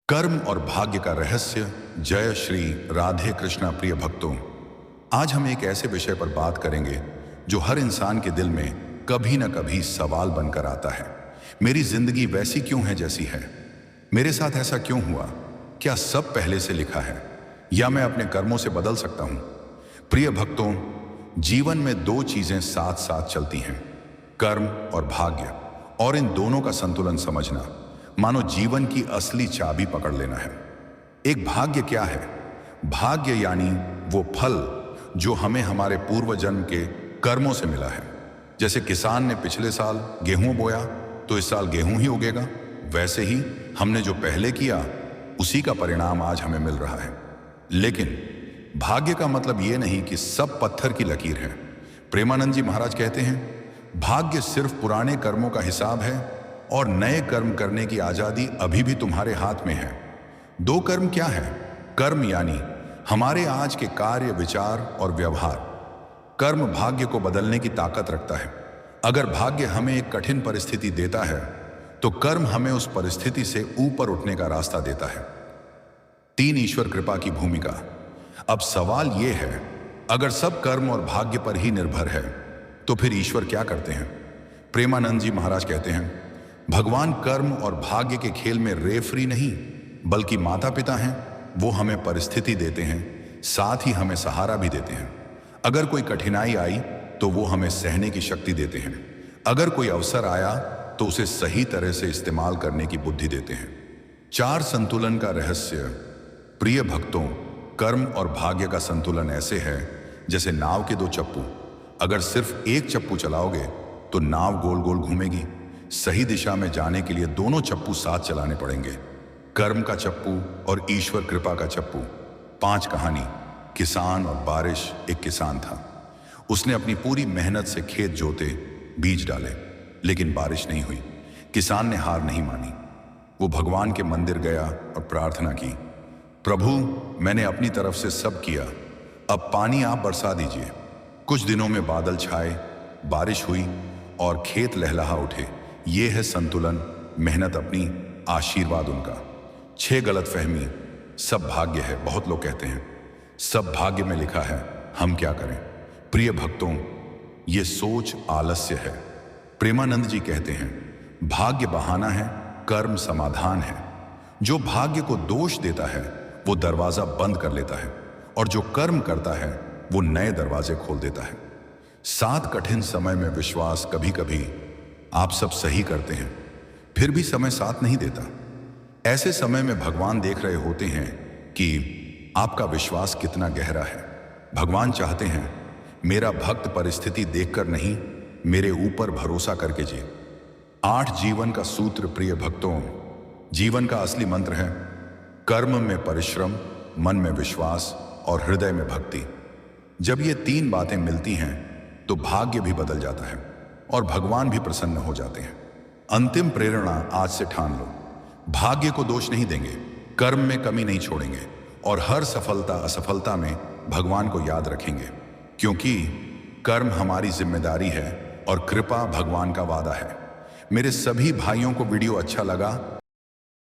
कर्म और भाग्य का रहस्य। जय श्री राधे कृष्णा। प्रिय भक्तों, आज हम एक ऐसे विषय पर बात करेंगे जो हर इंसान के दिल में कभी न कभी सवाल बनकर आता है। मेरी जिंदगी वैसी क्यों है जैसी है? मेरे साथ ऐसा क्यों हुआ? क्या सब पहले से लिखा है या मैं अपने कर्मों से बदल सकता हूं? प्रिय भक्तों, जीवन में दो चीजें साथ साथ चलती हैं, कर्म और भाग्य, और इन दोनों का संतुलन समझना मानो जीवन की असली चाबी पकड़ लेना है। एक भाग्य क्या है? भाग्य यानी वो फल जो हमें हमारे पूर्व जन्म के कर्मों से मिला है। जैसे किसान ने पिछले साल गेहूं बोया तो इस साल गेहूं ही उगेगा, वैसे ही हमने जो पहले किया उसी का परिणाम आज हमें मिल रहा है। लेकिन भाग्य का मतलब ये नहीं कि सब पत्थर की लकीर है। प्रेमानंद जी महाराज कहते हैं, भाग्य सिर्फ पुराने कर्मों का हिसाब है और नए कर्म करने की आजादी अभी भी तुम्हारे हाथ में है। दो कर्म क्या है? कर्म यानी हमारे आज के कार्य, विचार और व्यवहार। कर्म भाग्य को बदलने की ताकत रखता है। अगर भाग्य हमें एक कठिन परिस्थिति देता है तो कर्म हमें उस परिस्थिति से ऊपर उठने का रास्ता देता है। तीन ईश्वर कृपा की भूमिका। अब सवाल यह है, अगर सब कर्म और भाग्य पर ही निर्भर है तो फिर ईश्वर क्या करते हैं? प्रेमानंद जी महाराज कहते हैं, भगवान कर्म और भाग्य के खेल में रेफरी नहीं बल्कि माता पिता हैं। वो हमें परिस्थिति देते हैं, साथ ही हमें सहारा भी देते हैं। अगर कोई कठिनाई आई तो वो हमें सहने की शक्ति देते हैं। अगर कोई अवसर आया तो उसे सही तरह से इस्तेमाल करने की बुद्धि देते हैं। चार संतुलन का रहस्य। प्रिय भक्तों, कर्म और भाग्य का संतुलन ऐसे है जैसे नाव के दो चप्पू। अगर सिर्फ एक चप्पू चलाओगे तो नाव गोल गोल घूमेगी। सही दिशा में जाने के लिए दोनों चप्पू साथ चलाने पड़ेंगे, कर्म का चप्पू और ईश्वर कृपा का चप्पू। 5 कहानी। किसान और बारिश। एक किसान था, उसने अपनी पूरी मेहनत से खेत जोते, बीज डाले, लेकिन बारिश नहीं हुई। किसान ने हार नहीं मानी। वो भगवान के मंदिर गया और प्रार्थना की, प्रभु मैंने अपनी तरफ से सब किया, अब पानी आप बरसा दीजिए। कुछ दिनों में बादल छाए, बारिश हुई और खेत लहलहा उठे। ये है संतुलन, मेहनत अपनी, आशीर्वाद उनका। 6 गलतफहमी। सब भाग्य है। बहुत लोग कहते हैं सब भाग्य में लिखा है, हम क्या करें? प्रिय भक्तों, ये सोच आलस्य है। प्रेमानंद जी कहते हैं, भाग्य बहाना है, कर्म समाधान है। जो भाग्य को दोष देता है वो दरवाजा बंद कर लेता है, और जो कर्म करता है वो नए दरवाजे खोल देता है। 7 कठिन समय में विश्वास। कभी कभी आप सब सही करते हैं फिर भी समय साथ नहीं देता। ऐसे समय में भगवान देख रहे होते हैं कि आपका विश्वास कितना गहरा है। भगवान चाहते हैं मेरा भक्त परिस्थिति देखकर नहीं, मेरे ऊपर भरोसा करके जिए। 8 जीवन का सूत्र। प्रिय भक्तों, जीवन का असली मंत्र है कर्म में परिश्रम, मन में विश्वास और हृदय में भक्ति। जब ये 3 बातें मिलती हैं तो भाग्य भी बदल जाता है और भगवान भी प्रसन्न हो जाते हैं। अंतिम प्रेरणा आज से ठान लो, भाग्य को दोष नहीं देंगे, कर्म में कमी नहीं छोड़ेंगे और हर सफलता असफलता में भगवान को याद रखेंगे, क्योंकि कर्म हमारी जिम्मेदारी है और कृपा भगवान का वादा है। मेरे सभी भाइयों को वीडियो अच्छा लगा